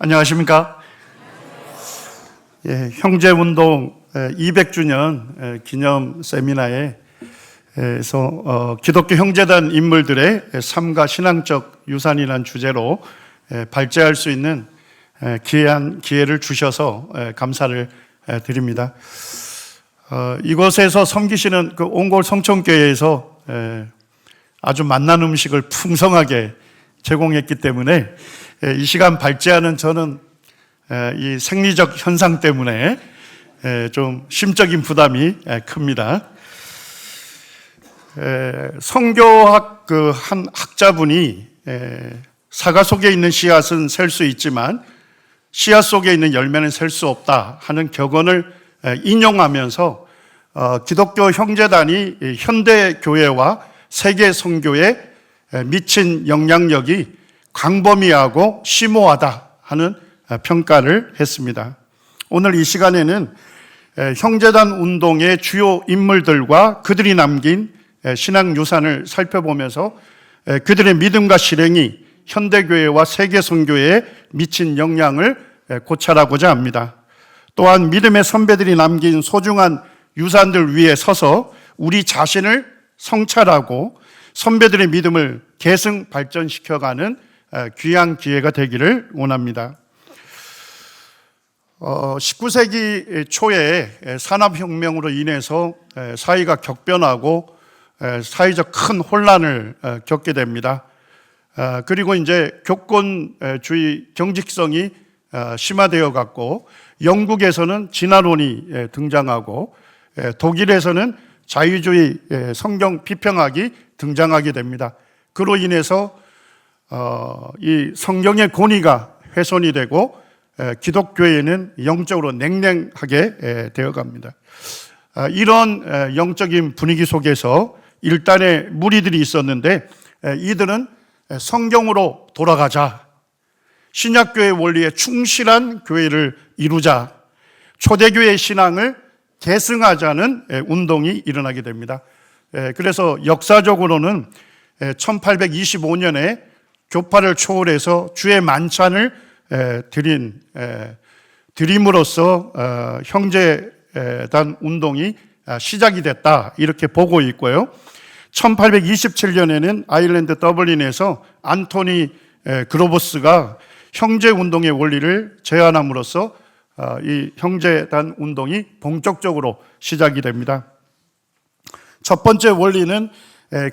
안녕하십니까? 형제운동 200주년 기념 세미나에서 기독교 형제단 인물들의 삶과 신앙적 유산이라는 주제로 발제할 수 있는 귀한 기회를 주셔서 감사를 드립니다. 이곳에서 섬기시는 그 옹골 성천교회에서 아주 맛난 음식을 풍성하게 제공했기 때문에 이 시간 발제하는 저는 이 생리적 현상 때문에 좀 심적인 부담이 큽니다. 성교학 한 학자분이 사과 속에 있는 씨앗은 셀 수 있지만 씨앗 속에 있는 열매는 셀 수 없다 하는 격언을 인용하면서 기독교 형제단이 현대 교회와 세계 선교에 미친 영향력이 광범위하고 심오하다 하는 평가를 했습니다. 오늘 이 시간에는 형제단 운동의 주요 인물들과 그들이 남긴 신앙 유산을 살펴보면서 그들의 믿음과 실행이 현대교회와 세계 선교에 미친 영향을 고찰하고자 합니다. 또한 믿음의 선배들이 남긴 소중한 유산들 위에 서서 우리 자신을 성찰하고 선배들의 믿음을 계승 발전시켜가는 귀한 기회가 되기를 원합니다. 19세기 초에 산업혁명으로 인해서 사회가 격변하고 사회적 큰 혼란을 겪게 됩니다. 그리고 이제 교권주의 경직성이 심화되어 갔고, 영국에서는 진화론이 등장하고, 독일에서는 자유주의 성경 비평학이 등장하게 됩니다. 그로 인해서 이 성경의 권위가 훼손이 되고 기독교회는 영적으로 냉랭하게 되어갑니다. 이런 영적인 분위기 속에서 일단의 무리들이 있었는데, 이들은 성경으로 돌아가자, 신약교회 원리에 충실한 교회를 이루자, 초대교회 신앙을 계승하자는 운동이 일어나게 됩니다. 그래서 역사적으로는 1825년에 교파를 초월해서 주의 만찬을 드림으로써 형제단 운동이 시작이 됐다, 이렇게 보고 있고요. 1827년에는 아일랜드 더블린에서 안토니 그로버스가 형제운동의 원리를 제안함으로써 이 형제단 운동이 본격적으로 시작이 됩니다. 첫 번째 원리는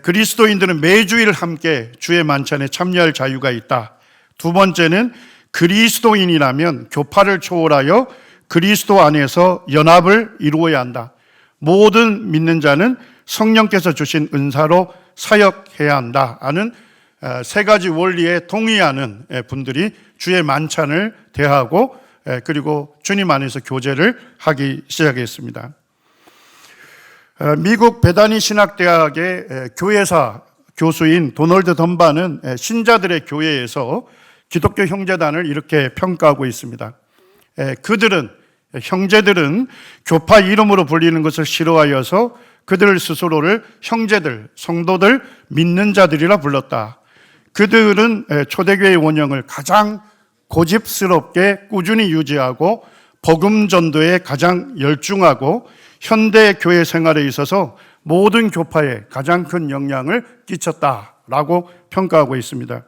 그리스도인들은 매주일 함께 주의 만찬에 참여할 자유가 있다. 두 번째는 그리스도인이라면 교파를 초월하여 그리스도 안에서 연합을 이루어야 한다. 모든 믿는 자는 성령께서 주신 은사로 사역해야 한다 하는 세 가지 원리에 동의하는 분들이 주의 만찬을 대하고 그리고 주님 안에서 교제를 하기 시작했습니다. 미국 베다니 신학대학의 교회사 교수인 도널드 덤바는 신자들의 교회에서 기독교 형제단을 이렇게 평가하고 있습니다. 형제들은 교파 이름으로 불리는 것을 싫어하여서 그들 스스로를 형제들, 성도들, 믿는 자들이라 불렀다. 그들은 초대교회의 원형을 가장 고집스럽게 꾸준히 유지하고 복음 전도에 가장 열중하고 현대 교회 생활에 있어서 모든 교파에 가장 큰 영향을 끼쳤다라고 평가하고 있습니다.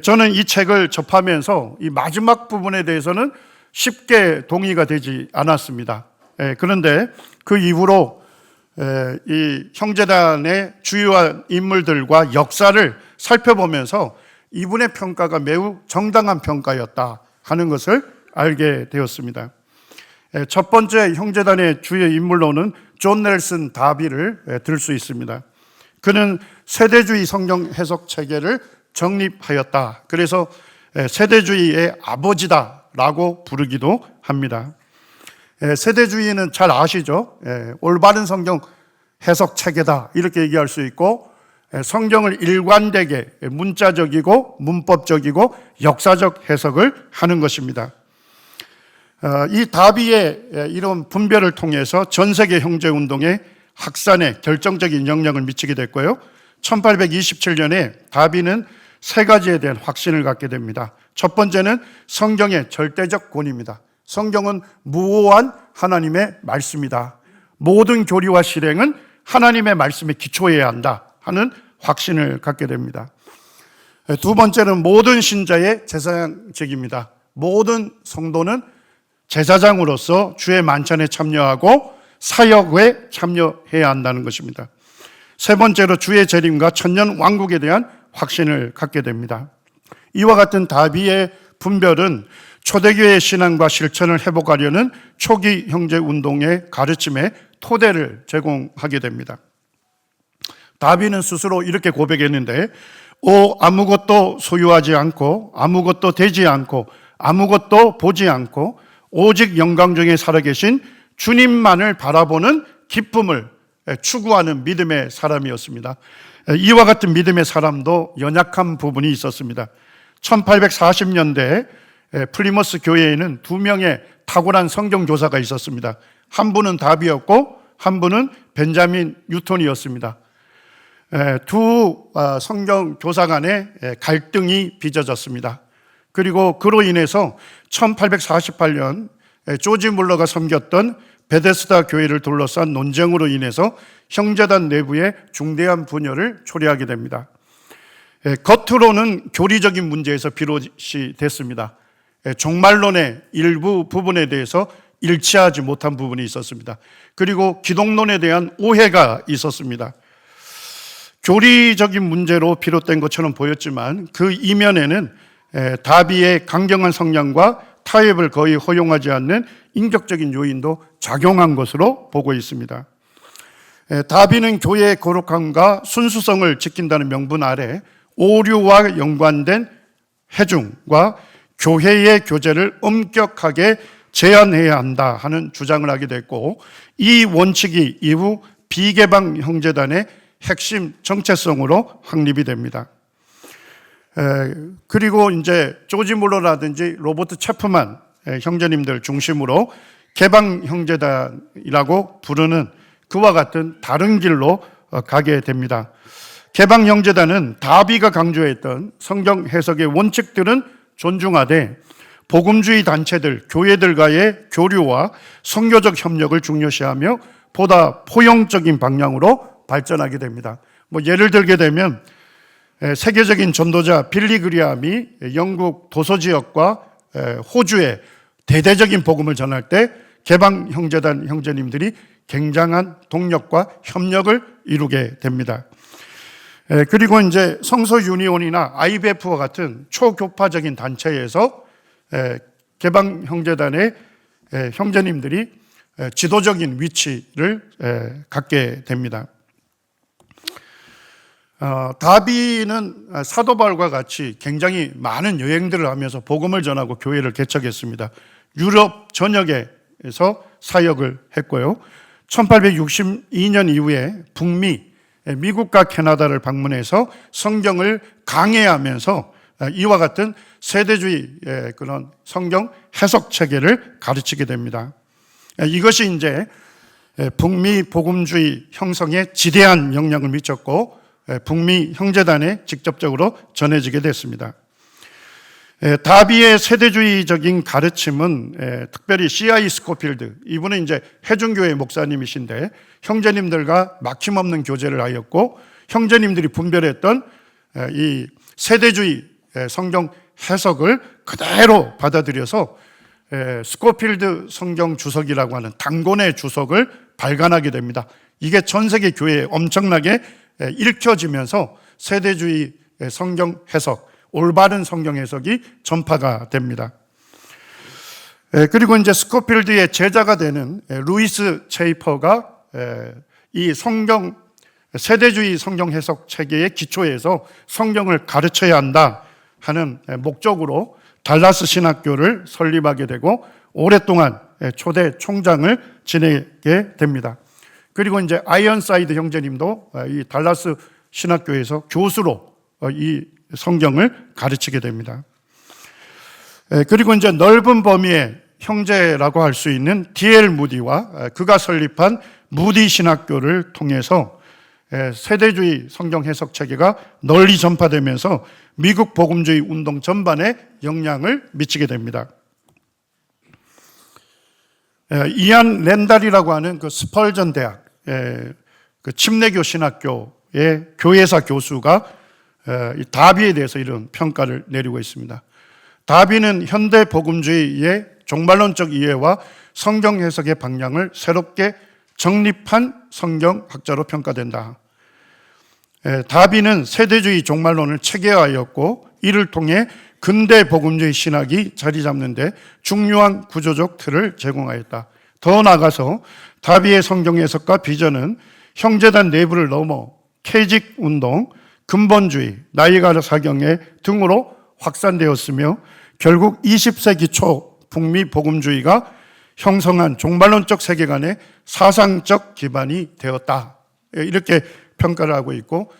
저는 이 책을 접하면서 이 마지막 부분에 대해서는 쉽게 동의가 되지 않았습니다. 그런데 그 이후로 이 형제단의 주요한 인물들과 역사를 살펴보면서 이분의 평가가 매우 정당한 평가였다 하는 것을 알게 되었습니다. 첫 번째 형제단의 주요 인물로는 존 넬슨 다비를 들 수 있습니다. 그는 세대주의 성경 해석 체계를 정립하였다. 그래서 세대주의의 아버지다라고 부르기도 합니다. 세대주의는 잘 아시죠? 올바른 성경 해석 체계다, 이렇게 얘기할 수 있고, 성경을 일관되게 문자적이고 문법적이고 역사적 해석을 하는 것입니다. 이 다비의 이런 분별을 통해서 전 세계 형제운동의 확산에 결정적인 영향을 미치게 됐고요. 1827년에 다비는 세 가지에 대한 확신을 갖게 됩니다. 첫 번째는 성경의 절대적 권위입니다. 성경은 무오한 하나님의 말씀이다. 모든 교리와 실행은 하나님의 말씀에 기초해야 한다 하는 확신을 갖게 됩니다. 두 번째는 모든 신자의 제사장직입니다. 모든 성도는 제사장으로서 주의 만찬에 참여하고 사역에 참여해야 한다는 것입니다. 세 번째로 주의 재림과 천년 왕국에 대한 확신을 갖게 됩니다. 이와 같은 다비의 분별은 초대교회의 신앙과 실천을 회복하려는 초기 형제 운동의 가르침에 토대를 제공하게 됩니다. 다비는 스스로 이렇게 고백했는데, 아무것도 소유하지 않고 아무것도 되지 않고 아무것도 보지 않고 오직 영광 중에 살아계신 주님만을 바라보는 기쁨을 추구하는 믿음의 사람이었습니다. 이와 같은 믿음의 사람도 연약한 부분이 있었습니다. 1840년대에 플리머스 교회에는 두 명의 탁월한 성경 교사가 있었습니다. 한 분은 다비였고 한 분은 벤자민 뉴턴이었습니다. 두 성경 교사 간에 갈등이 빚어졌습니다. 그리고 그로 인해서 1848년 조지 물러가 섬겼던 베데스다 교회를 둘러싼 논쟁으로 인해서 형제단 내부에 중대한 분열을 초래하게 됩니다. 겉으로는 교리적인 문제에서 비롯이 됐습니다. 종말론의 일부 부분에 대해서 일치하지 못한 부분이 있었습니다. 그리고 기독론에 대한 오해가 있었습니다. 교리적인 문제로 비롯된 것처럼 보였지만 그 이면에는 다비의 강경한 성향과 타협을 거의 허용하지 않는 인격적인 요인도 작용한 것으로 보고 있습니다. 다비는 교회의 거룩함과 순수성을 지킨다는 명분 아래 오류와 연관된 해중과 교회의 교제를 엄격하게 제한해야 한다 하는 주장을 하게 됐고, 이 원칙이 이후 비개방 형제단의 핵심 정체성으로 확립이 됩니다. 그리고 이제 조지 물러라든지 로버트 체프만 형제님들 중심으로 개방 형제단이라고 부르는 그와 같은 다른 길로 가게 됩니다. 개방 형제단은 다비가 강조했던 성경 해석의 원칙들은 존중하되 복음주의 단체들, 교회들과의 교류와 선교적 협력을 중요시하며 보다 포용적인 방향으로 발전하게 됩니다. 예를 들게 되면 세계적인 전도자 빌리 그리함이 영국 도서지역과 호주에 대대적인 복음을 전할 때 개방 형제단 형제님들이 굉장한 동력과 협력을 이루게 됩니다. 그리고 이제 성서 유니온이나 IBF와 같은 초교파적인 단체에서 개방 형제단의 형제님들이 지도적인 위치를 갖게 됩니다. 다비는 사도 바울과 같이 굉장히 많은 여행들을 하면서 복음을 전하고 교회를 개척했습니다. 유럽 전역에서 사역을 했고요. 1862년 이후에 북미, 미국과 캐나다를 방문해서 성경을 강해하면서 이와 같은 세대주의 그런 성경 해석 체계를 가르치게 됩니다. 이것이 이제 북미 복음주의 형성에 지대한 영향을 미쳤고 북미 형제단에 직접적으로 전해지게 됐습니다. 다비의 세대주의적인 가르침은 특별히 C.I. 스코필드, 이분은 이제 해중교회 목사님이신데 형제님들과 막힘없는 교제를 하였고 형제님들이 분별했던 이 세대주의 성경 해석을 그대로 받아들여서 스코필드 성경 주석이라고 하는 단권의 주석을 발간하게 됩니다. 이게 전 세계 교회에 엄청나게 읽혀지면서 세대주의 성경 해석, 올바른 성경 해석이 전파가 됩니다. 그리고 이제 스코필드의 제자가 되는 루이스 체이퍼가 이 성경, 세대주의 성경 해석 체계의 기초에서 성경을 가르쳐야 한다 하는 목적으로 달라스 신학교를 설립하게 되고 오랫동안 초대 총장을 지내게 됩니다. 그리고 이제 아이언사이드 형제님도 이 달라스 신학교에서 교수로 이 성경을 가르치게 됩니다. 그리고 이제 넓은 범위의 형제라고 할 수 있는 D.L. 무디와 그가 설립한 무디 신학교를 통해서 세대주의 성경 해석 체계가 널리 전파되면서 미국 복음주의 운동 전반에 영향을 미치게 됩니다. 이안 랜달이라고 하는 그 스펄전 대학, 그 침례교 신학교의 교회사 교수가 이 다비에 대해서 이런 평가를 내리고 있습니다. 다비는 현대 복음주의의 종말론적 이해와 성경 해석의 방향을 새롭게 정립한 성경학자로 평가된다. 다비는 세대주의 종말론을 체계화하였고 이를 통해 근대 복음주의 신학이 자리 잡는 데 중요한 구조적 틀을 제공하였다. 더 나아가서 다비의 성경 해석과 비전은 형제단 내부를 넘어 캐직 운동, 근본주의, 나이가라 사경회 등으로 확산되었으며 결국 20세기 초 북미 복음주의가 형성한 종말론적 세계관의 사상적 기반이 되었다. 이렇게 평가를 하고 있고,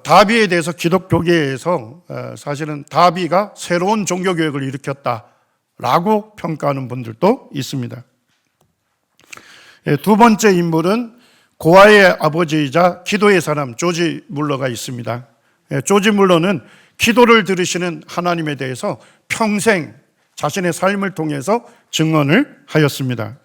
다비에 대해서 기독교계에서 사실은 다비가 새로운 종교교역을 일으켰다라고 평가하는 분들도 있습니다. 두 번째 인물은 고아의 아버지이자 기도의 사람 조지 물러가 있습니다. 조지 물러는 기도를 들으시는 하나님에 대해서 평생 자신의 삶을 통해서 증언을 하였습니다.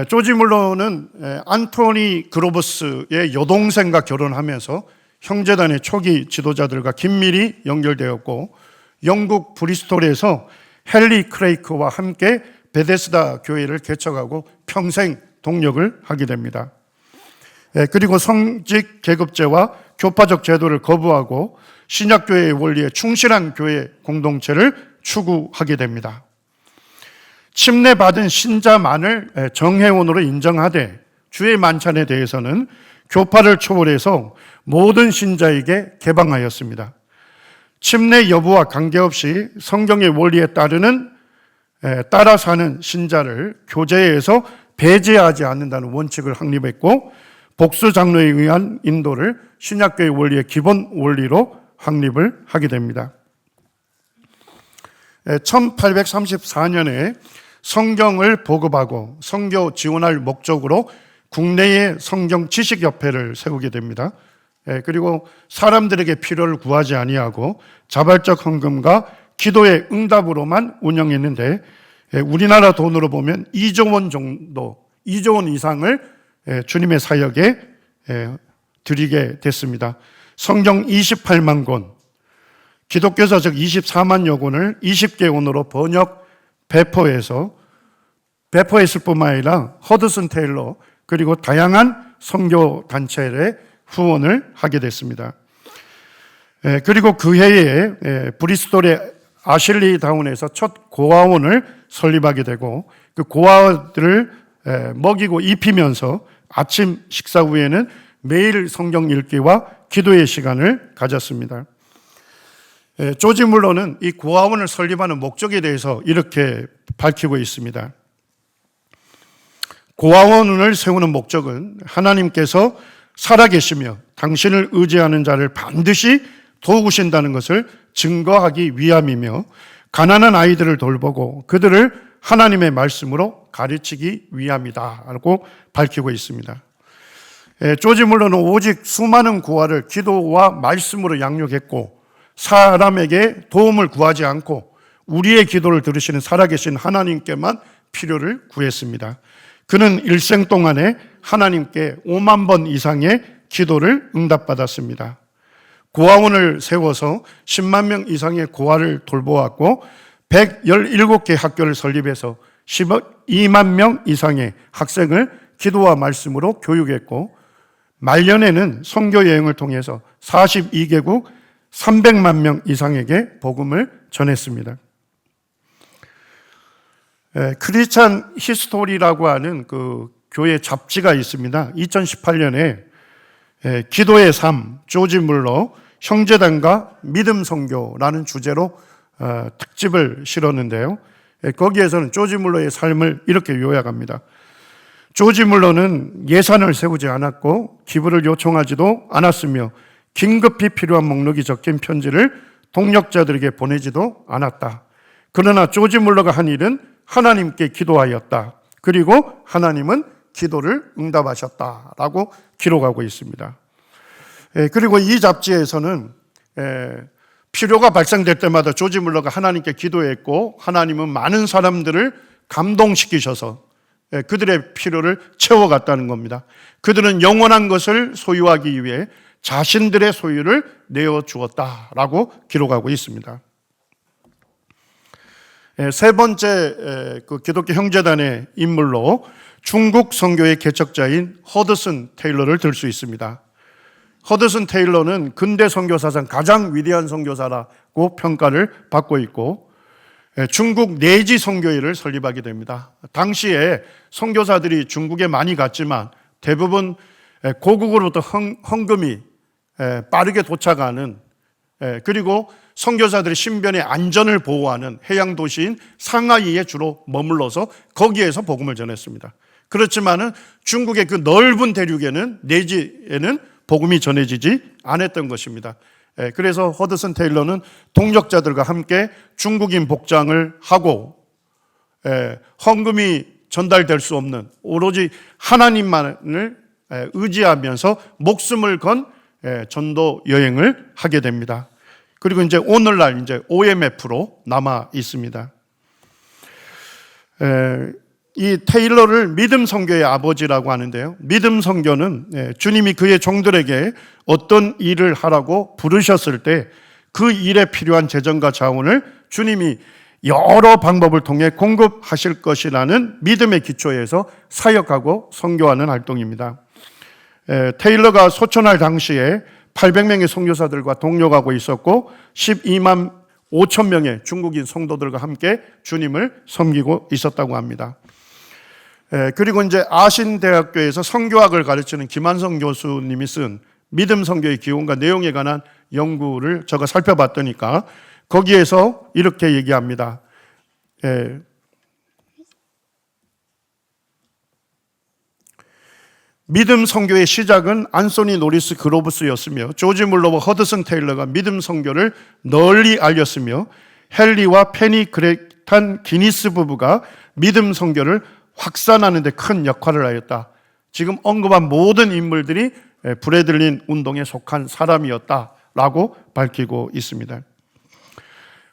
조지 물러는 안토니 그로버스의 여동생과 결혼하면서 형제단의 초기 지도자들과 긴밀히 연결되었고 영국 브리스톨에서 헨리 크레이크와 함께 베데스다 교회를 개척하고 평생 동역을 하게 됩니다. 그리고 성직 계급제와 교파적 제도를 거부하고 신약교회의 원리에 충실한 교회 공동체를 추구하게 됩니다. 침례받은 신자만을 정회원으로 인정하되 주의 만찬에 대해서는 교파를 초월해서 모든 신자에게 개방하였습니다. 침례 여부와 관계없이 성경의 원리에 따라 사는 신자를 교제에서 배제하지 않는다는 원칙을 확립했고 복수 장로에 의한 인도를 신약교회 원리의 기본 원리로 확립을 하게 됩니다. 1834년에 성경을 보급하고 선교 지원할 목적으로 국내의 성경 지식협회를 세우게 됩니다. 그리고 사람들에게 필요를 구하지 아니하고 자발적 헌금과 기도의 응답으로만 운영했는데 우리나라 돈으로 보면 2조 원 정도, 2조 원 이상을 주님의 사역에 드리게 됐습니다. 성경 28만 권, 기독교서적 24만여 권을 20개 원으로 번역, 배포했을 뿐만 아니라 허드슨 테일러 그리고 다양한 선교 단체에 후원을 하게 됐습니다. 그리고 그 해에 브리스톨의 아실리 다운에서 첫 고아원을 설립하게 되고 그 고아들을 먹이고 입히면서 아침 식사 후에는 매일 성경 읽기와 기도의 시간을 가졌습니다. 조지 물러는 이 고아원을 설립하는 목적에 대해서 이렇게 밝히고 있습니다. 고아원을 세우는 목적은 하나님께서 살아계시며 당신을 의지하는 자를 반드시 도우신다는 것을 증거하기 위함이며 가난한 아이들을 돌보고 그들을 하나님의 말씀으로 가르치기 위함이다 라고 밝히고 있습니다. 조지 물러는 오직 수많은 고아를 기도와 말씀으로 양육했고 사람에게 도움을 구하지 않고 우리의 기도를 들으시는 살아계신 하나님께만 필요를 구했습니다. 그는 일생 동안에 하나님께 5만 번 이상의 기도를 응답받았습니다. 고아원을 세워서 10만 명 이상의 고아를 돌보았고 117개 학교를 설립해서 12만 명 이상의 학생을 기도와 말씀으로 교육했고 말년에는 선교 여행을 통해서 42개국 300만 명 이상에게 복음을 전했습니다. 크리스찬 히스토리라고 하는 그 교회 잡지가 있습니다. 2018년에 기도의 삶, 조지 물러, 형제단과 믿음 선교라는 주제로 특집을 실었는데요. 거기에서는 조지 물러의 삶을 이렇게 요약합니다. 조지 물러는 예산을 세우지 않았고 기부를 요청하지도 않았으며 긴급히 필요한 목록이 적힌 편지를 동역자들에게 보내지도 않았다. 그러나 조지 물러가 한 일은 하나님께 기도하였다. 그리고 하나님은 기도를 응답하셨다라고 기록하고 있습니다. 그리고 이 잡지에서는 필요가 발생될 때마다 조지 물러가 하나님께 기도했고 하나님은 많은 사람들을 감동시키셔서 그들의 필요를 채워갔다는 겁니다. 그들은 영원한 것을 소유하기 위해 자신들의 소유를 내어주었다라고 기록하고 있습니다. 세 번째 그 기독교 형제단의 인물로 중국 선교의 개척자인 허드슨 테일러를 들 수 있습니다. 허드슨 테일러는 근대 선교사상 가장 위대한 선교사라고 평가를 받고 있고 중국 내지 선교회를 설립하게 됩니다. 당시에 선교사들이 중국에 많이 갔지만 대부분 고국으로부터 헌금이 빠르게 도착하는 그리고 선교사들의 신변의 안전을 보호하는 해양 도시인 상하이에 주로 머물러서 거기에서 복음을 전했습니다. 그렇지만은 중국의 그 넓은 대륙에는 내지에는 복음이 전해지지 않았던 것입니다. 그래서 허드슨 테일러는 동역자들과 함께 중국인 복장을 하고 헌금이 전달될 수 없는 오로지 하나님만을 의지하면서 목숨을 건 전도 여행을 하게 됩니다. 그리고 이제 오늘날 이제 OMF로 남아 있습니다. 이 테일러를 믿음 선교의 아버지라고 하는데요. 믿음 선교는 주님이 그의 종들에게 어떤 일을 하라고 부르셨을 때 그 일에 필요한 재정과 자원을 주님이 여러 방법을 통해 공급하실 것이라는 믿음의 기초에서 사역하고 선교하는 활동입니다. 테일러가 소천할 당시에 800명의 선교사들과 동역하고 있었고 12만 5천 명의 중국인 성도들과 함께 주님을 섬기고 있었다고 합니다. 그리고 이제 아신대학교에서 선교학을 가르치는 김한성 교수님이 쓴 믿음 선교의 기원과 내용에 관한 연구를 제가 살펴봤더니까 거기에서 이렇게 얘기합니다. 믿음 선교의 시작은 안소니 노리스 그로브스였으며 조지 물러와 허드슨 테일러가 믿음 선교를 널리 알렸으며 헨리와 페니 그레탄 기니스 부부가 믿음 선교를 확산하는 데 큰 역할을 하였다. 지금 언급한 모든 인물들이 브래들린 운동에 속한 사람이었다라고 밝히고 있습니다.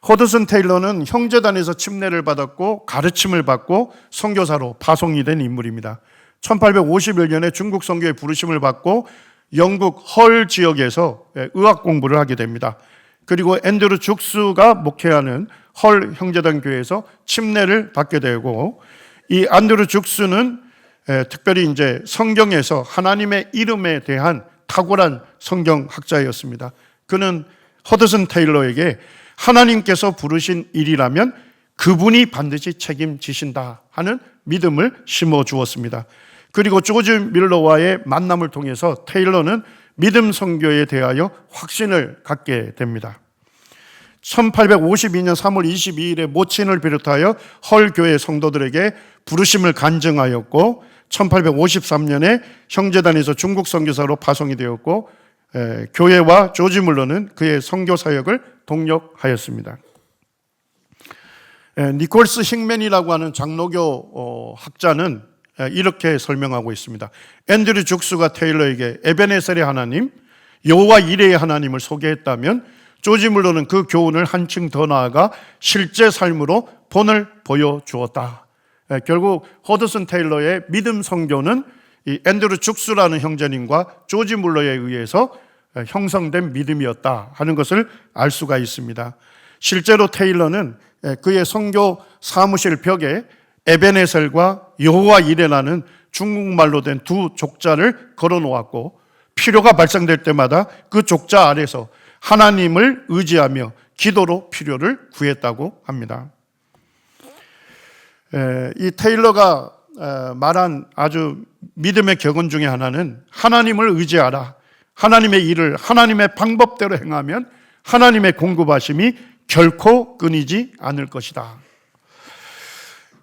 허드슨 테일러는 형제단에서 침례를 받았고 가르침을 받고 선교사로 파송이 된 인물입니다. 1851년에 중국 선교에 부르심을 받고 영국 헐 지역에서 의학 공부를 하게 됩니다. 그리고 앤드루 죽스가 목회하는 헐 형제단 교회에서 침례를 받게 되고 이 앤드루 죽스는 특별히 이제 성경에서 하나님의 이름에 대한 탁월한 성경학자였습니다. 그는 허드슨 테일러에게 하나님께서 부르신 일이라면 그분이 반드시 책임지신다 하는 믿음을 심어 주었습니다. 그리고 조지 밀러와의 만남을 통해서 테일러는 믿음 선교에 대하여 확신을 갖게 됩니다. 1852년 3월 22일에 모친을 비롯하여 헐 교회 성도들에게 부르심을 간증하였고 1853년에 형제단에서 중국 선교사로 파송이 되었고 교회와 조지 물러는 그의 선교 사역을 동력하였습니다. 니콜스 힝맨이라고 하는 장로교 학자는 이렇게 설명하고 있습니다. 앤드류 죽스가 테일러에게 에베네셀의 하나님, 여호와 이레의 하나님을 소개했다면 조지 물러는 그 교훈을 한층 더 나아가 실제 삶으로 본을 보여주었다. 결국 허드슨 테일러의 믿음 선교는 이 앤드류 죽스라는 형제님과 조지 물러에 의해서 형성된 믿음이었다 하는 것을 알 수가 있습니다. 실제로 테일러는 그의 선교 사무실 벽에 에베네셀과 여호와 이레라는 중국말로 된 두 족자를 걸어 놓았고 필요가 발생될 때마다 그 족자 아래서 하나님을 의지하며 기도로 필요를 구했다고 합니다. 이 테일러가 말한 아주 믿음의 격언 중에 하나는 하나님을 의지하라. 하나님의 일을 하나님의 방법대로 행하면 하나님의 공급하심이 결코 끊이지 않을 것이다.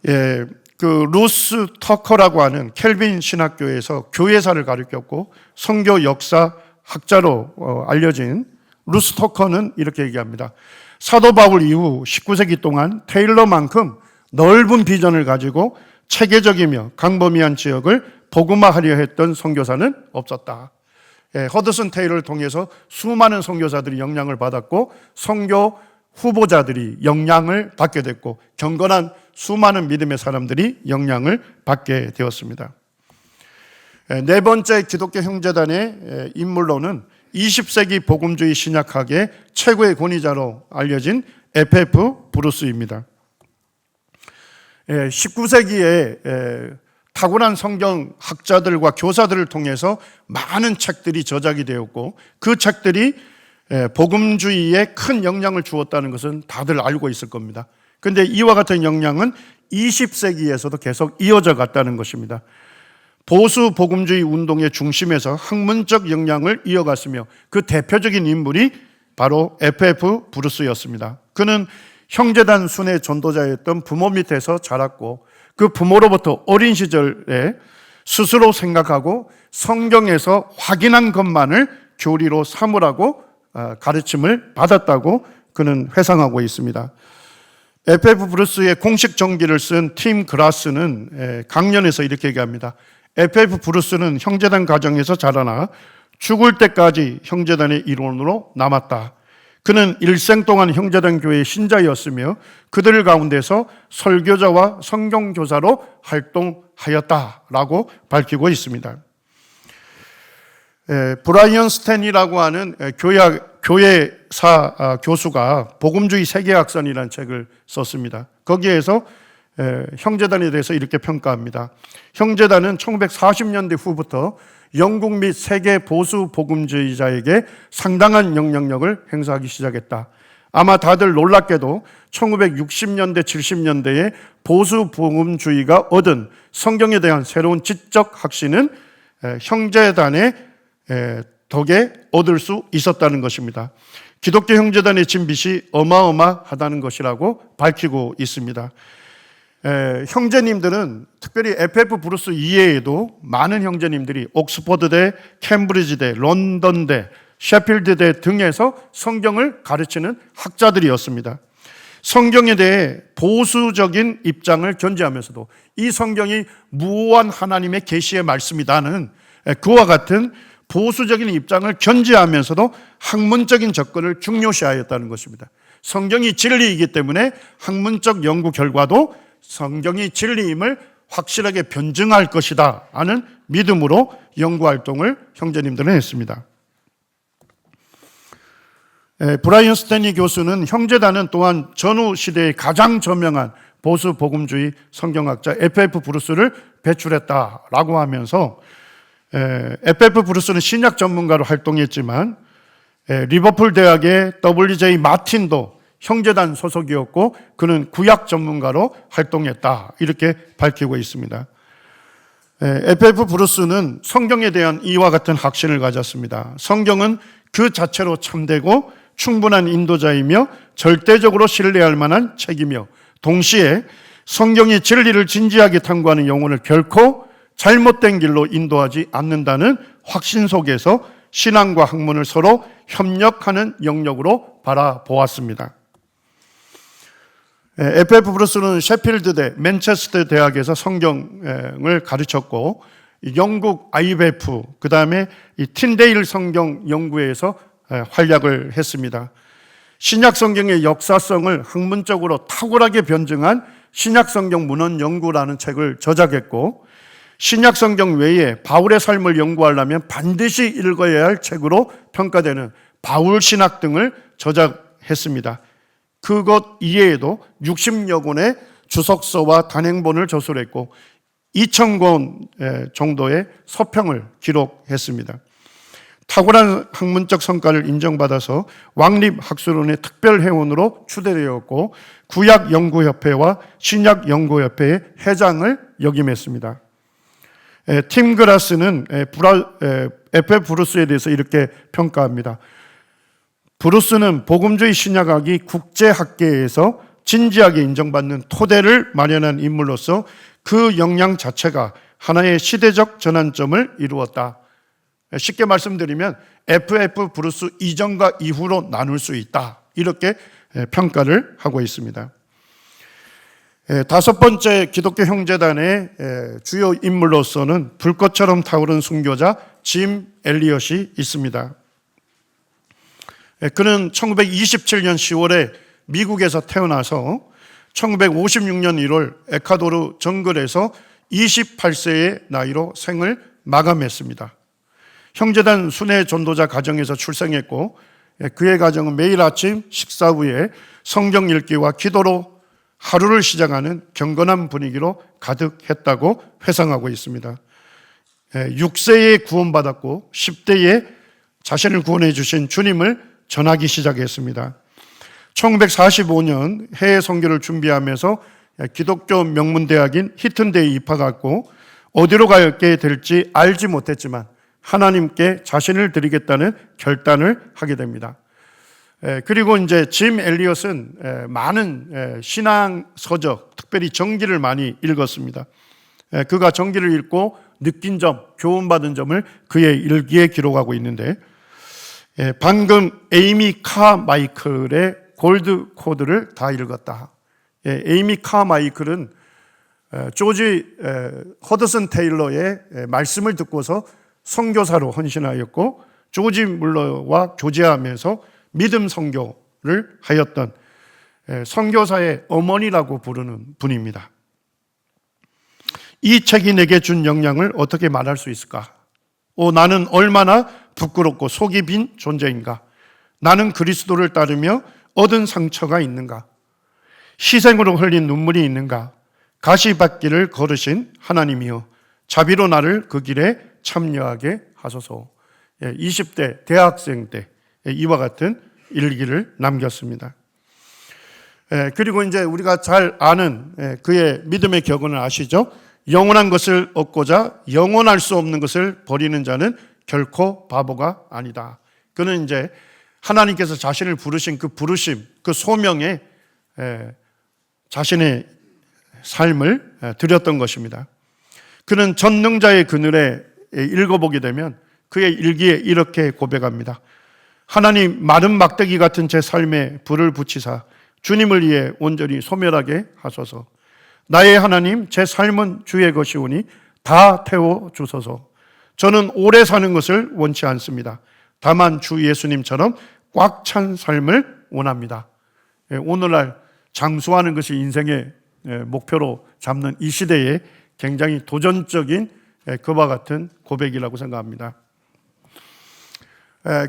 그 루스 터커라고 하는 켈빈 신학교에서 교회사를 가르쳤고 선교 역사 학자로 알려진 루스 터커는 이렇게 얘기합니다. 사도 바울 이후 19세기 동안 테일러만큼 넓은 비전을 가지고 체계적이며 광범위한 지역을 복음화하려 했던 선교사는 없었다. 허드슨 테일을 통해서 수많은 선교사들이 영향을 받았고 선교 후보자들이 영향을 받게 됐고 경건한 수많은 믿음의 사람들이 영향을 받게 되었습니다. 네 번째 기독교 형제단의 인물로는 20세기 복음주의 신약학의 최고의 권위자로 알려진 F.F. 브루스입니다. 19세기에 탁월한 성경학자들과 교사들을 통해서 많은 책들이 저작이 되었고 그 책들이 복음주의에 큰 영향을 주었다는 것은 다들 알고 있을 겁니다. 그런데 이와 같은 영향은 20세기에서도 계속 이어져 갔다는 것입니다. 보수 복음주의 운동의 중심에서 학문적 영향을 이어갔으며 그 대표적인 인물이 바로 F.F. 브루스였습니다. 그는 형제단 순회 전도자였던 부모 밑에서 자랐고 그 부모로부터 어린 시절에 스스로 생각하고 성경에서 확인한 것만을 교리로 삼으라고 가르침을 받았다고 그는 회상하고 있습니다. F.F. 브루스의 공식 정기를 쓴 팀 그라스는 강연에서 이렇게 얘기합니다. F.F. 브루스는 형제단 가정에서 자라나 죽을 때까지 형제단의 일원으로 남았다. 그는 일생 동안 형제단 교회의 신자였으며 그들 가운데서 설교자와 성경교사로 활동하였다라고 밝히고 있습니다. 브라이언 스탠이라고 하는 교회사 교수가 복음주의 세계학선이라는 책을 썼습니다. 거기에서 형제단에 대해서 이렇게 평가합니다. 형제단은 1940년대 후부터 영국 및 세계 보수 복음주의자에게 상당한 영향력을 행사하기 시작했다. 아마 다들 놀랍게도 1960년대, 70년대에 보수 복음주의가 얻은 성경에 대한 새로운 지적 확신은 형제단의 덕에 얻을 수 있었다는 것입니다. 기독교 형제단의 진빛이 어마어마하다는 것이라고 밝히고 있습니다. 형제님들은 특별히 F.F. 브루스 이외에도 많은 형제님들이 옥스퍼드대, 캠브리지대, 런던대, 셰필드대 등에서 성경을 가르치는 학자들이었습니다. 성경에 대해 보수적인 입장을 견지하면서도 이 성경이 무오한 하나님의 계시의 말씀이다는 그와 같은 보수적인 입장을 견지하면서도 학문적인 접근을 중요시하였다는 것입니다. 성경이 진리이기 때문에 학문적 연구 결과도 성경이 진리임을 확실하게 변증할 것이다 하는 믿음으로 연구활동을 형제님들은 했습니다. 브라이언 스탠리 교수는 형제단은 또한 전후 시대의 가장 저명한 보수 복음주의 성경학자 F.F. 브루스를 배출했다라고 하면서 F.F. 브루스는 신약 전문가로 활동했지만 리버풀 대학의 W.J. 마틴도 형제단 소속이었고 그는 구약 전문가로 활동했다 이렇게 밝히고 있습니다. F.F. 브루스는 성경에 대한 이와 같은 확신을 가졌습니다. 성경은 그 자체로 참되고 충분한 인도자이며 절대적으로 신뢰할 만한 책이며 동시에 성경이 진리를 진지하게 탐구하는 영혼을 결코 잘못된 길로 인도하지 않는다는 확신 속에서 신앙과 학문을 서로 협력하는 영역으로 바라보았습니다. F.F. 브루스는 셰필드대, 맨체스터 대학에서 성경을 가르쳤고 영국 IBF, 그 다음에 이 틴데일 성경 연구회에서 활약을 했습니다. 신약 성경의 역사성을 학문적으로 탁월하게 변증한 신약 성경 문헌 연구라는 책을 저작했고 신약 성경 외에 바울의 삶을 연구하려면 반드시 읽어야 할 책으로 평가되는 바울 신학 등을 저작했습니다. 그것 이외에도 60여 권의 주석서와 단행본을 저술했고 2,000권 정도의 서평을 기록했습니다. 탁월한 학문적 성과를 인정받아서 왕립학술원의 특별회원으로 추대되었고 구약연구협회와 신약연구협회의 회장을 역임했습니다. 팀 그라스는 F.F. 브루스에 대해서 이렇게 평가합니다. 브루스는 복음주의 신약학이 국제학계에서 진지하게 인정받는 토대를 마련한 인물로서 그 역량 자체가 하나의 시대적 전환점을 이루었다. 쉽게 말씀드리면 F.F. 브루스 이전과 이후로 나눌 수 있다. 이렇게 평가를 하고 있습니다. 다섯 번째 기독교 형제단의 주요 인물로서는 불꽃처럼 타오른 순교자 짐 엘리엇이 있습니다. 그는 1927년 10월에 미국에서 태어나서 1956년 1월 에콰도르 정글에서 28세의 나이로 생을 마감했습니다. 형제단 순회 전도자 가정에서 출생했고 그의 가정은 매일 아침 식사 후에 성경 읽기와 기도로 하루를 시작하는 경건한 분위기로 가득했다고 회상하고 있습니다. 6세에 구원받았고 10대에 자신을 구원해 주신 주님을 전하기 시작했습니다. 1945년 해외 선교를 준비하면서 기독교 명문대학인 히튼대에 입학했고 어디로 가게 될지 알지 못했지만 하나님께 자신을 드리겠다는 결단을 하게 됩니다. 그리고 이제 짐 엘리엇은 많은 신앙 서적, 특별히 정기를 많이 읽었습니다. 그가 정기를 읽고 느낀 점, 교훈받은 점을 그의 일기에 기록하고 있는데 방금 에이미 카마이클의 골드 코드를 다 읽었다. 에이미 카마이클은 조지 허드슨 테일러의 말씀을 듣고서 선교사로 헌신하였고 조지 물러와 교제하면서 믿음 선교를 하였던 선교사의 어머니라고 부르는 분입니다. 이 책이 내게 준 영향을 어떻게 말할 수 있을까? 나는 얼마나 부끄럽고 속이 빈 존재인가? 나는 그리스도를 따르며 얻은 상처가 있는가? 희생으로 흘린 눈물이 있는가? 가시밭길을 걸으신 하나님이여 자비로 나를 그 길에 참여하게 하소서. 20대 대학생 때 이와 같은 일기를 남겼습니다. 그리고 이제 우리가 잘 아는 그의 믿음의 격언을 아시죠? 영원한 것을 얻고자 영원할 수 없는 것을 버리는 자는 결코 바보가 아니다. 그는 이제 하나님께서 자신을 부르신 그 부르심, 그 소명에 자신의 삶을 드렸던 것입니다. 그는 전능자의 그늘에 읽어보게 되면 그의 일기에 이렇게 고백합니다. 하나님, 마른 막대기 같은 제 삶에 불을 붙이사 주님을 위해 온전히 소멸하게 하소서. 나의 하나님, 제 삶은 주의 것이오니 다 태워주소서. 저는 오래 사는 것을 원치 않습니다. 다만 주 예수님처럼 꽉 찬 삶을 원합니다. 오늘날 장수하는 것이 인생의 목표로 잡는 이 시대에 굉장히 도전적인 그와 같은 고백이라고 생각합니다.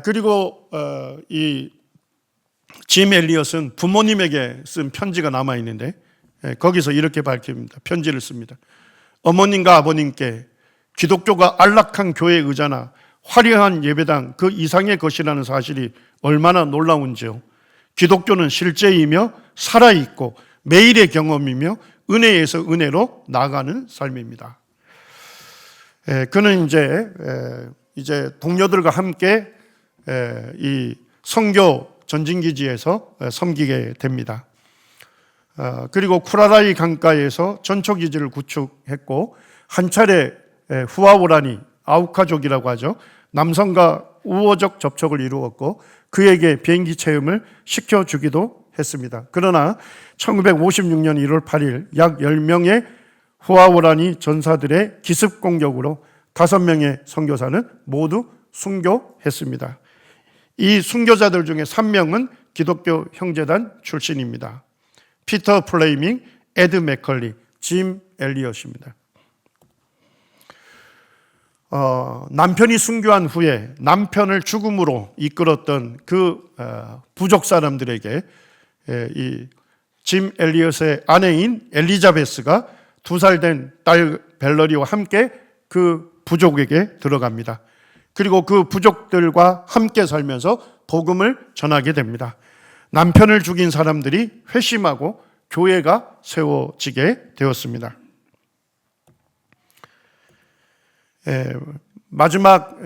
그리고 이 짐 엘리엇은 부모님에게 쓴 편지가 남아있는데 거기서 이렇게 밝힙니다. 편지를 씁니다. 어머님과 아버님께 기독교가 안락한 교회 의자나 화려한 예배당 그 이상의 것이라는 사실이 얼마나 놀라운지요. 기독교는 실제이며 살아있고 매일의 경험이며 은혜에서 은혜로 나아가는 삶입니다. 그는 이제 동료들과 함께 이 선교 전진기지에서 섬기게 됩니다. 그리고 쿠라라이 강가에서 전초기지를 구축했고 한 차례 후아오라니 아우카족이라고 하죠. 남성과 우호적 접촉을 이루었고 그에게 비행기 체험을 시켜주기도 했습니다. 그러나 1956년 1월 8일 약 10명의 후아오라니 전사들의 기습 공격으로 5명의 선교사는 모두 순교했습니다. 이 순교자들 중에 3명은 기독교 형제단 출신입니다. 피터 플레이밍, 에드 맥컬리, 짐 엘리엇입니다. 남편이 순교한 후에 남편을 죽음으로 이끌었던 그 부족 사람들에게 이 짐 엘리엇의 아내인 엘리자베스가 2살 된 딸 벨러리와 함께 그 부족에게 들어갑니다. 그리고 그 부족들과 함께 살면서 복음을 전하게 됩니다. 남편을 죽인 사람들이 회심하고 교회가 세워지게 되었습니다. 마지막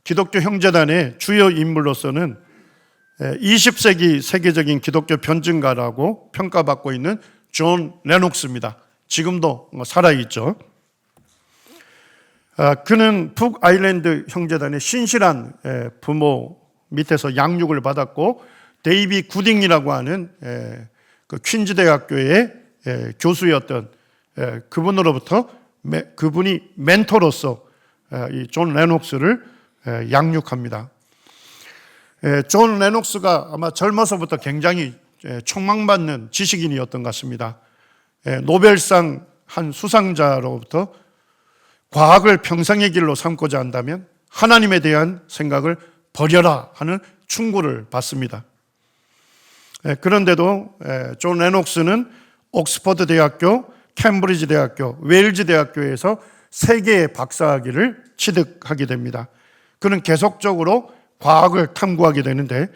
기독교 형제단의 주요 인물로서는 20세기 세계적인 기독교 변증가라고 평가받고 있는 존 레녹스입니다. 지금도 살아있죠. 그는 북아일랜드 형제단의 신실한 부모 밑에서 양육을 받았고 데이비 구딩이라고 하는 그 퀸즈 대학교의 교수였던 그분으로부터 그분이 멘토로서 이 존 레녹스를 양육합니다. 존 레녹스가 아마 젊어서부터 굉장히 촉망받는 지식인이었던 것 같습니다. 노벨상 한 수상자로부터 과학을 평생의 길로 삼고자 한다면 하나님에 대한 생각을 버려라 하는 충고를 받습니다. 그런데도 존 레녹스는 옥스퍼드 대학교, 캠브리지 대학교, 웨일즈 대학교에서 3개의 박사학위를 취득하게 됩니다. 그는 계속적으로 과학을 탐구하게 되는데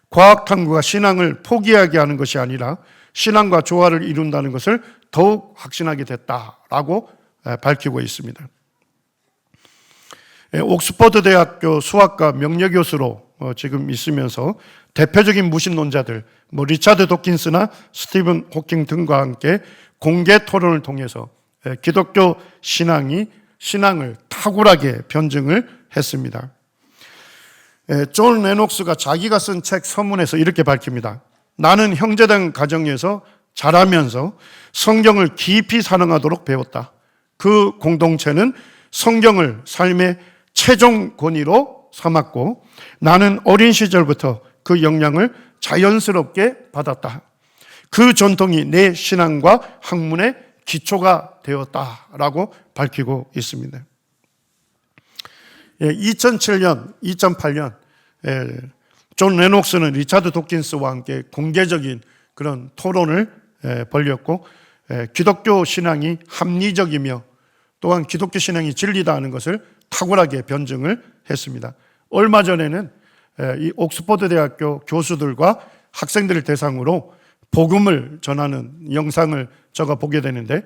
과학 탐구가 신앙을 포기하게 하는 것이 아니라 신앙과 조화를 이룬다는 것을 더욱 확신하게 됐다라고 밝히고 있습니다. 옥스퍼드 대학교 수학과 명예교수로 지금 있으면서 대표적인 무신론자들 리차드 도킨스나 스티븐 호킹 등과 함께 공개 토론을 통해서 기독교 신앙을 탁월하게 변증을 했습니다. 존 레녹스가 자기가 쓴 책 서문에서 이렇게 밝힙니다. 나는 형제당 가정에서 자라면서 성경을 깊이 사랑하도록 배웠다. 그 공동체는 성경을 삶의 최종 권위로 삼았고 나는 어린 시절부터 그 영향을 자연스럽게 받았다. 그 전통이 내 신앙과 학문의 기초가 되었다라고 밝히고 있습니다. 2007년, 2008년 존 레녹스는 리차드 도킨스와 함께 공개적인 그런 토론을 벌였고 기독교 신앙이 합리적이며 또한 기독교 신앙이 진리다 하는 것을 탁월하게 변증을 했습니다. 얼마 전에는 이 옥스퍼드 대학교 교수들과 학생들을 대상으로 복음을 전하는 영상을 제가 보게 되는데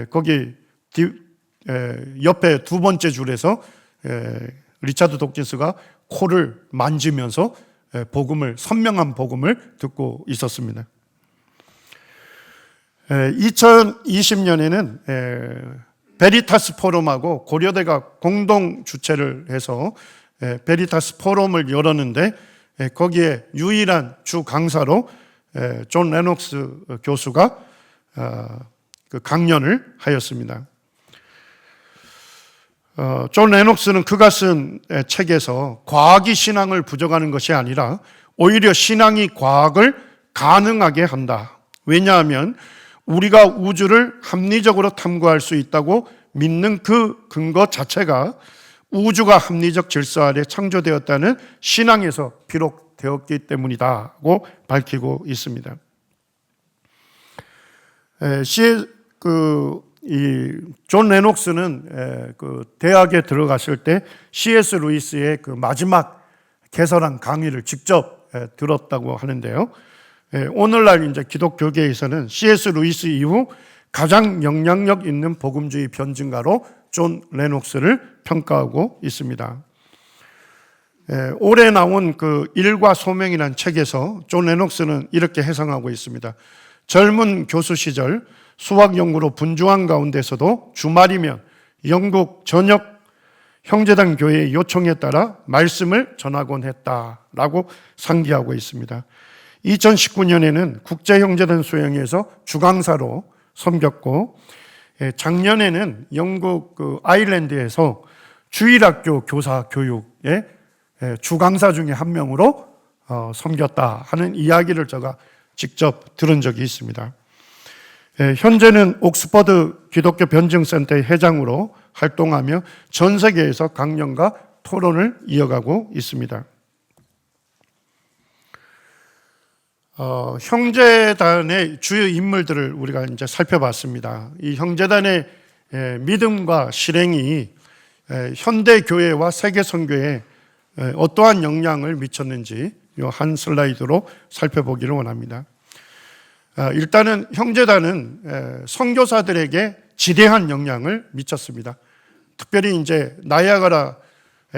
거기 옆에 2번째 줄에서 리차드 도킨스가 코를 만지면서 선명한 복음을 듣고 있었습니다. 2020년에는 베리타스 포럼하고 고려대가 공동 주최를 해서 베리타스 포럼을 열었는데 거기에 유일한 주 강사로 존 레녹스 교수가 그 강연을 하였습니다. 존 레녹스는 그가 쓴 책에서 과학이 신앙을 부정하는 것이 아니라 오히려 신앙이 과학을 가능하게 한다. 왜냐하면 우리가 우주를 합리적으로 탐구할 수 있다고 믿는 그 근거 자체가 우주가 합리적 질서 아래 창조되었다는 신앙에서 비롯되었기 때문이다고 밝히고 있습니다. 존 레녹스는 그 대학에 들어갔을 때 C.S. 루이스의 그 마지막 개설한 강의를 직접 들었다고 하는데요. 오늘날 이제 기독교계에서는 C.S. 루이스 이후 가장 영향력 있는 복음주의 변증가로 존 레녹스를 평가하고 있습니다. 올해 나온 그 일과 소명이라는 책에서 존 레녹스는 이렇게 해석하고 있습니다. 젊은 교수 시절 수학 연구로 분주한 가운데서도 주말이면 영국 전역 형제당 교회의 요청에 따라 말씀을 전하곤 했다라고 상기하고 있습니다. 2019년에는 국제형제단 수행에서 주강사로 섬겼고 작년에는 영국 그 아일랜드에서 주일학교 교사 교육의 주강사 중에 한 명으로 섬겼다 하는 이야기를 제가 직접 들은 적이 있습니다. 현재는 옥스퍼드 기독교 변증센터의 회장으로 활동하며 전 세계에서 강연과 토론을 이어가고 있습니다. 형제단의 주요 인물들을 우리가 이제 살펴봤습니다. 이 형제단의 믿음과 실행이 현대 교회와 세계 선교에 어떠한 영향을 미쳤는지 이 한 슬라이드로 살펴보기를 원합니다. 일단은 형제단은 선교사들에게 지대한 영향을 미쳤습니다. 특별히 이제 나이아가라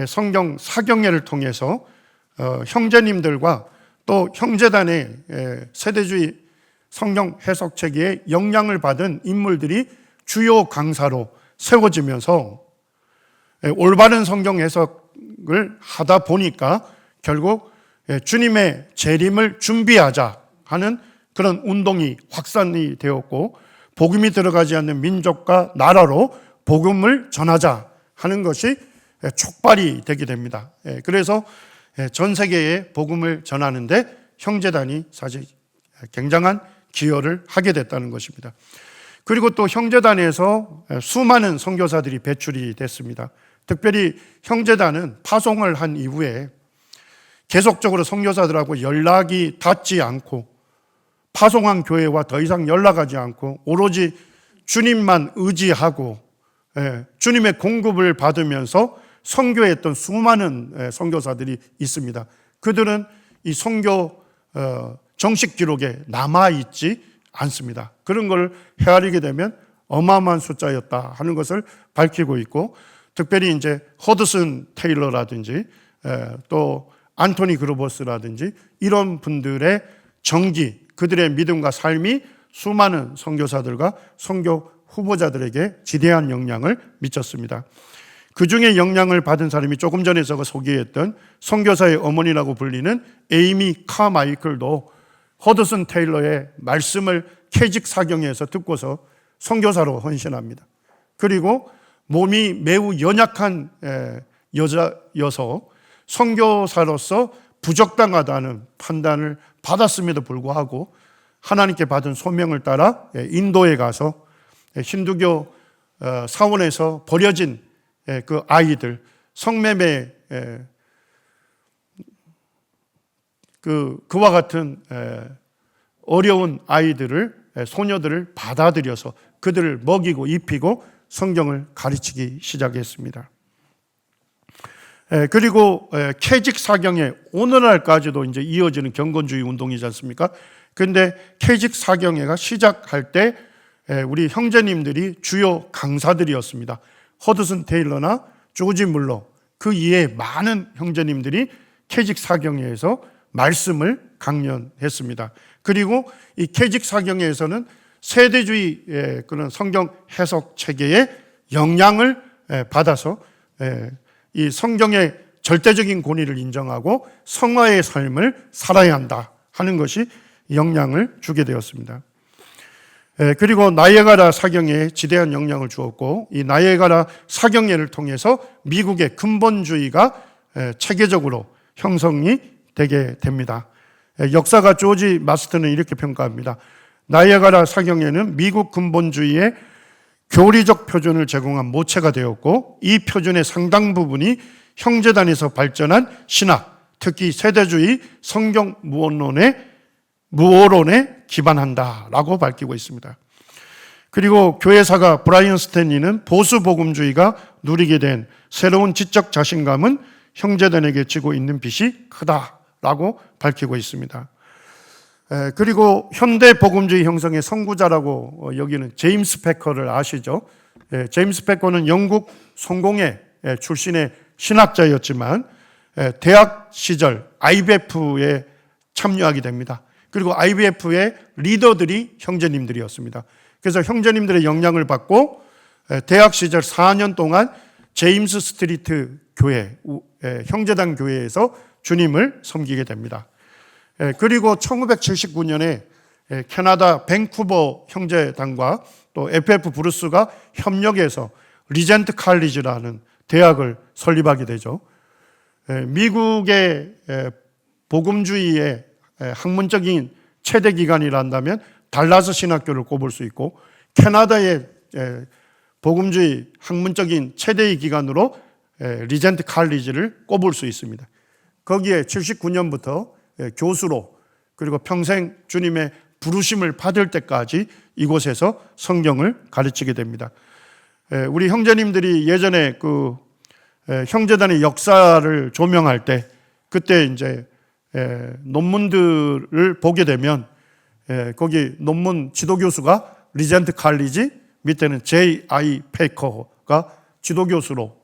성경 사경회를 통해서 형제님들과 또 형제단의 세대주의 성경 해석 체계에 영향을 받은 인물들이 주요 강사로 세워지면서 올바른 성경 해석을 하다 보니까 결국 주님의 재림을 준비하자 하는 그런 운동이 확산이 되었고 복음이 들어가지 않는 민족과 나라로 복음을 전하자 하는 것이 촉발이 되게 됩니다. 그래서 전 세계에 복음을 전하는데 형제단이 사실 굉장한 기여를 하게 됐다는 것입니다. 그리고 또 형제단에서 수많은 선교사들이 배출이 됐습니다. 특별히 형제단은 파송을 한 이후에 계속적으로 선교사들하고 연락이 닿지 않고 파송한 교회와 더 이상 연락하지 않고 오로지 주님만 의지하고 주님의 공급을 받으면서 선교했던 수많은 선교사들이 있습니다. 그들은 이 선교 정식 기록에 남아있지 않습니다. 그런 걸 헤아리게 되면 어마어마한 숫자였다 하는 것을 밝히고 있고, 특별히 이제 허드슨 테일러라든지 또 안토니 그루버스라든지 이런 분들의 정기, 그들의 믿음과 삶이 수많은 선교사들과 선교 후보자들에게 지대한 영향을 미쳤습니다. 그 중에 영향을 받은 사람이 조금 전에 제가 소개했던 선교사의 어머니라고 불리는 에이미 카마이클도 허드슨 테일러의 말씀을 캐직 사경에서 듣고서 선교사로 헌신합니다. 그리고 몸이 매우 연약한 여자여서 선교사로서 부적당하다는 판단을 받았음에도 불구하고 하나님께 받은 소명을 따라 인도에 가서 힌두교 사원에서 버려진 그 아이들, 성매매 그와 같은 어려운 아이들을, 소녀들을 받아들여서 그들을 먹이고 입히고 성경을 가르치기 시작했습니다. 그리고 캐직 사경에 오늘날까지도 이제 이어지는 경건주의 운동이지 않습니까? 그런데 캐직 사경회가 시작할 때 우리 형제님들이 주요 강사들이었습니다. 허드슨 테일러나 조지 물러, 그 이외에 많은 형제님들이 캐직 사경회에서 말씀을 강연했습니다. 그리고 이 캐직 사경회에서는 세대주의 그런 성경 해석 체계의 영향을 받아서 이 성경의 절대적인 권위를 인정하고 성화의 삶을 살아야 한다 하는 것이 영향을 주게 되었습니다. 그리고 나이아가라 사경회에 지대한 영향을 주었고, 이 나이아가라 사경회를 통해서 미국의 근본주의가 체계적으로 형성이 되게 됩니다. 역사가 조지 마스터는 이렇게 평가합니다. 나이아가라 사경회는 미국 근본주의의 교리적 표준을 제공한 모체가 되었고, 이 표준의 상당 부분이 형제단에서 발전한 신학, 특히 세대주의 성경 무오론에 기반한다라고 밝히고 있습니다. 그리고 교회사가 브라이언 스탠리는 보수 복음주의가 누리게 된 새로운 지적 자신감은 형제단에게 지고 있는 빚이 크다라고 밝히고 있습니다. 그리고 현대 복음주의 형성의 선구자라고 여기는 제임스 패커를 아시죠? 제임스 패커는 영국 성공회 출신의 신학자였지만 대학 시절 IBF에 참여하게 됩니다. 그리고 IBF의 리더들이 형제님들이었습니다. 그래서 형제님들의 영향을 받고 대학 시절 4년 동안 제임스 스트리트 교회, 형제단 교회에서 주님을 섬기게 됩니다. 그리고 1979년에 캐나다 밴쿠버 형제단과 또 FF 브루스가 협력해서 리젠트 칼리지라는 대학을 설립하게 되죠. 미국의 복음주의의 학문적인 최대 기관이란다면 달라스 신학교를 꼽을 수 있고, 캐나다의 복음주의 학문적인 최대의 기관으로 리젠트 칼리지를 꼽을 수 있습니다. 거기에 79년부터 교수로, 그리고 평생 주님의 부르심을 받을 때까지 이곳에서 성경을 가르치게 됩니다. 우리 형제님들이 예전에 그 형제단의 역사를 조명할 때 그때 이제 논문들을 보게 되면 거기 논문 지도교수가 리젠트 칼리지, 밑에는 J.I. 페이커가 지도교수로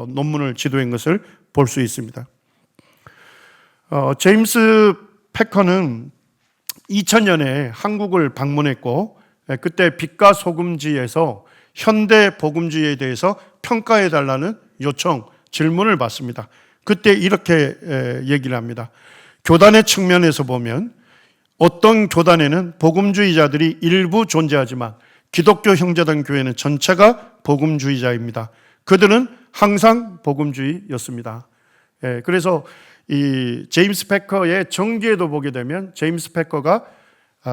논문을 지도한 것을 볼 수 있습니다. 제임스 패커는 2000년에 한국을 방문했고, 그때 빛과 소금지에서 현대 복음주의에 대해서 평가해 달라는 요청, 질문을 받습니다. 그때 이렇게 얘기를 합니다. 교단의 측면에서 보면 어떤 교단에는 복음주의자들이 일부 존재하지만 기독교 형제단 교회는 전체가 복음주의자입니다. 그들은 항상 복음주의였습니다. 그래서 이 제임스 패커의 정기에도 보게 되면 제임스 패커가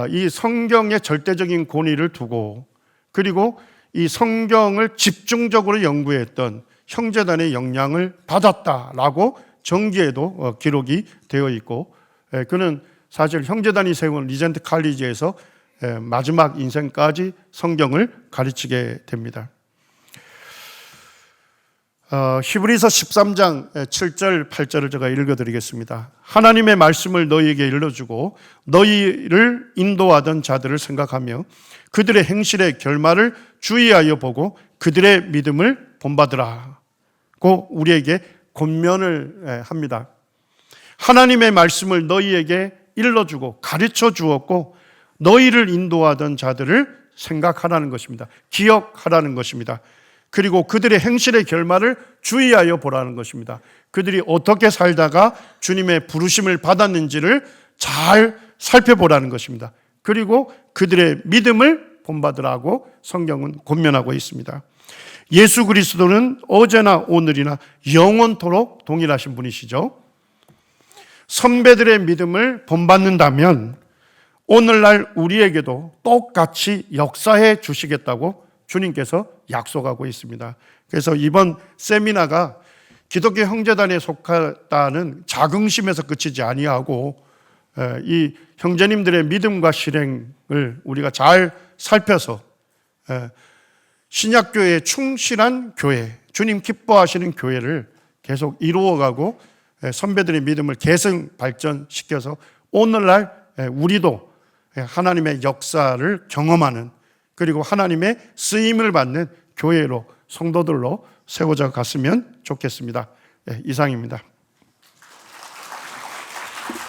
이 성경의 절대적인 권위를 두고 그리고 이 성경을 집중적으로 연구했던 형제단의 영향을 받았다라고 정기에도 기록이 되어 있고, 그는 사실 형제단이 세운 리젠트 칼리지에서 마지막 인생까지 성경을 가르치게 됩니다. 히브리서 13장 7절 8절을 제가 읽어드리겠습니다. 하나님의 말씀을 너희에게 일러주고 너희를 인도하던 자들을 생각하며 그들의 행실의 결말을 주의하여 보고 그들의 믿음을 본받으라고 우리에게 권면을 합니다. 하나님의 말씀을 너희에게 일러주고 가르쳐 주었고 너희를 인도하던 자들을 생각하라는 것입니다. 기억하라는 것입니다. 그리고 그들의 행실의 결말을 주의하여 보라는 것입니다. 그들이 어떻게 살다가 주님의 부르심을 받았는지를 잘 살펴보라는 것입니다. 그리고 그들의 믿음을 본받으라고 성경은 권면하고 있습니다. 예수 그리스도는 어제나 오늘이나 영원토록 동일하신 분이시죠. 선배들의 믿음을 본받는다면 오늘날 우리에게도 똑같이 역사해 주시겠다고 주님께서 약속하고 있습니다. 그래서 이번 세미나가 기독교 형제단에 속하다는 자긍심에서 그치지 아니하고 이 형제님들의 믿음과 실행을 우리가 잘 살펴서 신약교회의 충실한 교회, 주님 기뻐하시는 교회를 계속 이루어가고 선배들의 믿음을 계승 발전시켜서 오늘날 우리도 하나님의 역사를 경험하는 그리고 하나님의 쓰임을 받는 교회로 성도들로 세워져 갔으면 좋겠습니다. 이상입니다.